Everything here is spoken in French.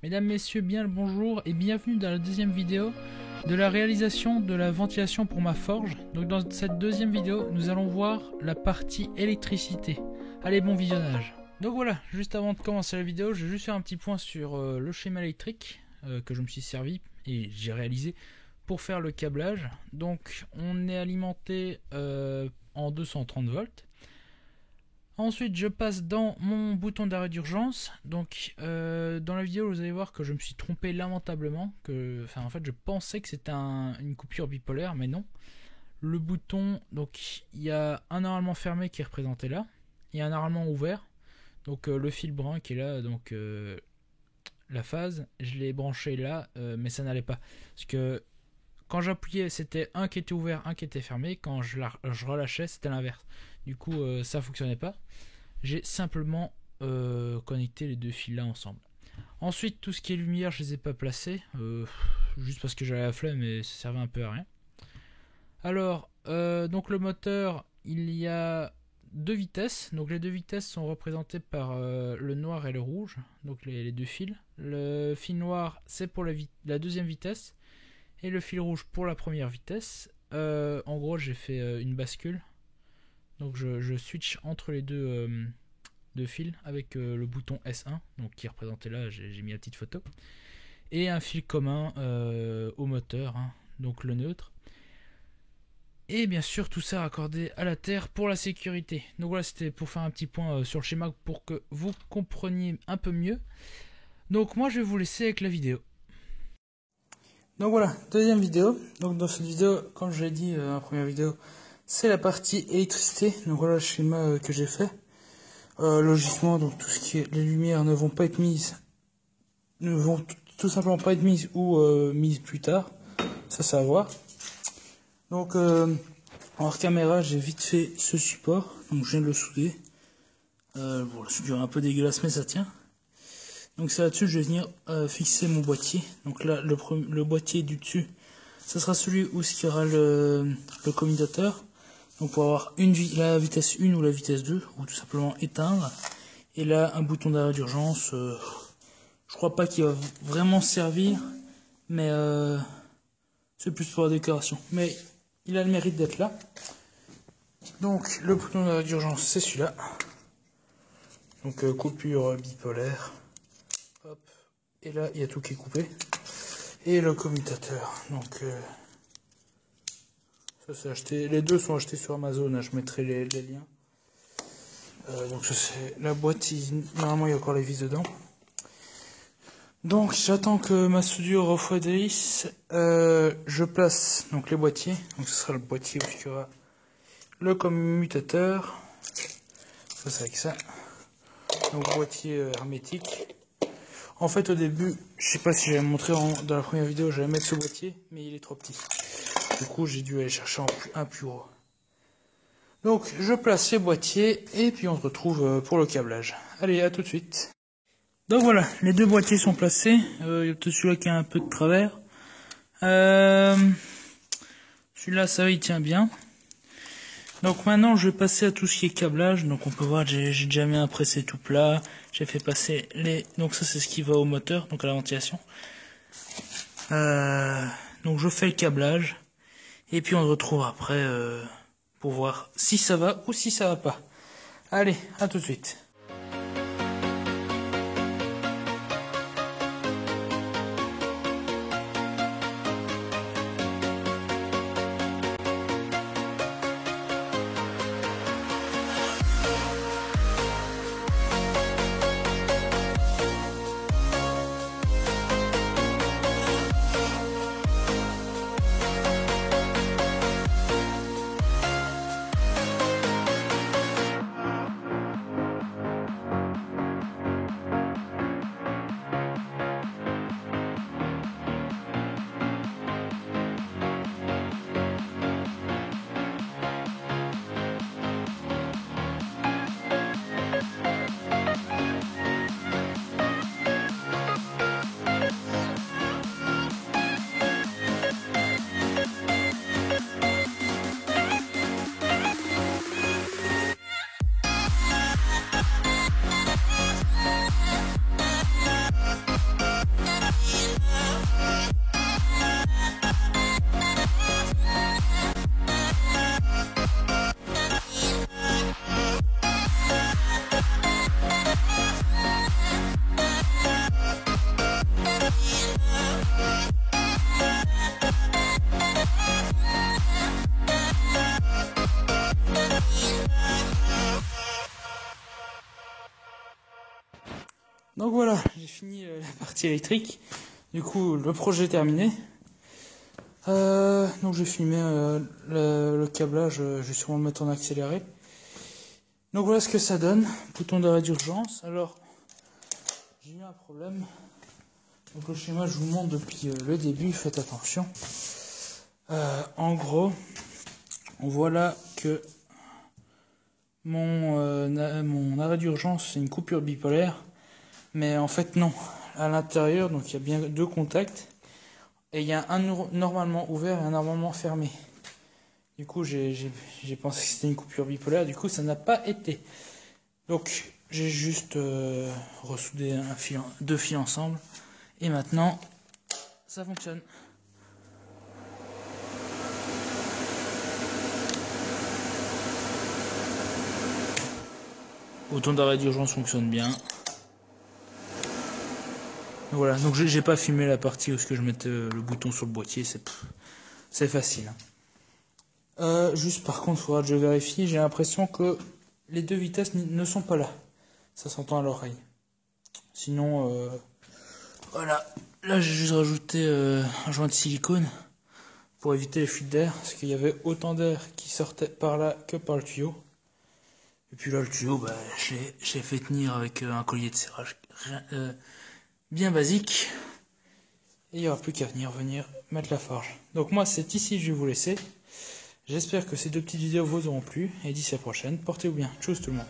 Mesdames, messieurs, bien le bonjour et bienvenue dans la deuxième vidéo de la réalisation de la ventilation pour ma forge. Donc dans cette deuxième vidéo, nous allons voir la partie électricité. Allez, bon visionnage. Donc voilà, juste avant de commencer la vidéo, je vais juste faire un petit point sur le schéma électrique que je me suis servi et j'ai réalisé pour faire le câblage. Donc on est alimenté en 230 volts. Ensuite, je passe dans mon bouton d'arrêt d'urgence. Donc, dans la vidéo, vous allez voir que je me suis trompé lamentablement. En fait, je pensais que c'était une coupure bipolaire, mais non. Le bouton, donc, il y a un normalement fermé qui est représenté là. Il y a un normalement ouvert. Donc, le fil brun qui est là, donc la phase, je l'ai branché là, mais ça n'allait pas. Parce que quand j'appuyais, c'était un qui était ouvert, un qui était fermé. Quand je relâchais, c'était l'inverse. Du coup, ça fonctionnait pas. J'ai simplement connecté les deux fils là ensemble. Ensuite, tout ce qui est lumière, je les ai pas placés. Juste parce que j'avais la flemme et ça servait un peu à rien. Alors, donc le moteur, il y a deux vitesses. Donc les deux vitesses sont représentées par le noir et le rouge. Donc les deux fils. Le fil noir, c'est pour la deuxième vitesse. Et le fil rouge pour la première vitesse. En gros, j'ai fait une bascule. Donc je switch entre les deux fils avec le bouton S1, donc qui est représenté là, j'ai mis la petite photo. Et un fil commun au moteur, hein, donc le neutre. Et bien sûr tout ça raccordé à la terre pour la sécurité. Donc voilà, c'était pour faire un petit point sur le schéma pour que vous compreniez un peu mieux. Donc moi je vais vous laisser avec la vidéo. Donc voilà, deuxième vidéo. Donc dans cette vidéo, comme je l'ai dit dans la première vidéo, c'est la partie électricité. Donc voilà le schéma que j'ai fait. Logiquement, donc tout ce qui est les lumières ne vont pas être mises, ne vont tout simplement pas être mises ou mises plus tard. Ça va voir. Donc en hors caméra, j'ai vite fait ce support. Donc je viens de le souder. Bon, la soudure est un peu dégueulasse, mais ça tient. Donc c'est là-dessus que je vais venir fixer mon boîtier. Donc là, le boîtier du dessus, ce sera celui où il y aura le commutateur. Donc pour avoir la vitesse 1 ou la vitesse 2, ou tout simplement éteindre. Et là, un bouton d'arrêt d'urgence. Je crois pas qu'il va vraiment servir, mais c'est plus pour la décoration. Mais il a le mérite d'être là. Donc le bouton d'arrêt d'urgence, c'est celui-là. Donc coupure bipolaire. Hop. Et là, il y a tout qui est coupé. Et le commutateur. Donc ça, acheté. Les deux sont achetés sur Amazon, hein, je mettrai les liens. Donc ça c'est la boîte, normalement il y a encore les vis dedans. Donc j'attends que ma soudure refroidisse. Je place donc les boîtiers. Donc ce sera le boîtier où il y aura le commutateur. Ça c'est avec ça. Donc boîtier hermétique. En fait au début, je sais pas si j'avais montré dans la première vidéo, j'allais mettre ce boîtier, mais il est trop petit. Du coup, j'ai dû aller chercher un plus gros. Donc, je place les boîtiers et puis on se retrouve pour le câblage. Allez, à tout de suite. Donc voilà, les deux boîtiers sont placés. Il y a peut-être celui-là qui a un peu de travers. Celui-là, ça va, il tient bien. Donc maintenant, je vais passer à tout ce qui est câblage. Donc on peut voir, j'ai déjà mis un pressé tout plat. J'ai fait passer les... Donc ça, c'est ce qui va au moteur, donc à la ventilation. Donc je fais le câblage. Et puis on se retrouve après pour voir si ça va ou si ça va pas. Allez, à tout de suite. fini la partie électrique. Du coup, le projet est terminé. Donc j'ai filmé le câblage, je vais sûrement le mettre en accéléré. Donc voilà ce que ça donne. Bouton d'arrêt d'urgence. Alors, j'ai eu un problème. Donc le schéma, je vous montre depuis le début, faites attention. En gros, on voit là que mon arrêt d'urgence, c'est une coupure bipolaire. Mais en fait non. À l'intérieur, donc il y a bien deux contacts. Et il y a un normalement ouvert et un normalement fermé. Du coup, j'ai pensé que c'était une coupure bipolaire. Du coup, ça n'a pas été. Donc, j'ai juste ressoudé deux fils ensemble. Et maintenant, ça fonctionne. Le bouton d'arrêt d'urgence fonctionne bien. Voilà, donc j'ai pas filmé la partie où je mettais le bouton sur le boîtier, c'est facile. Juste par contre, il faudra que je vérifie, j'ai l'impression que les deux vitesses ne sont pas là. Ça s'entend à l'oreille. Sinon, voilà, là j'ai juste rajouté un joint de silicone pour éviter les fuites d'air, parce qu'il y avait autant d'air qui sortait par là que par le tuyau. Et puis là, le tuyau, j'ai fait tenir avec un collier de serrage bien basique. Et il n'y aura plus qu'à venir mettre la forge. Donc moi, c'est ici que je vais vous laisser. J'espère que ces deux petites vidéos vous auront plu. Et d'ici à la prochaine, portez-vous bien. Tchuss tout le monde.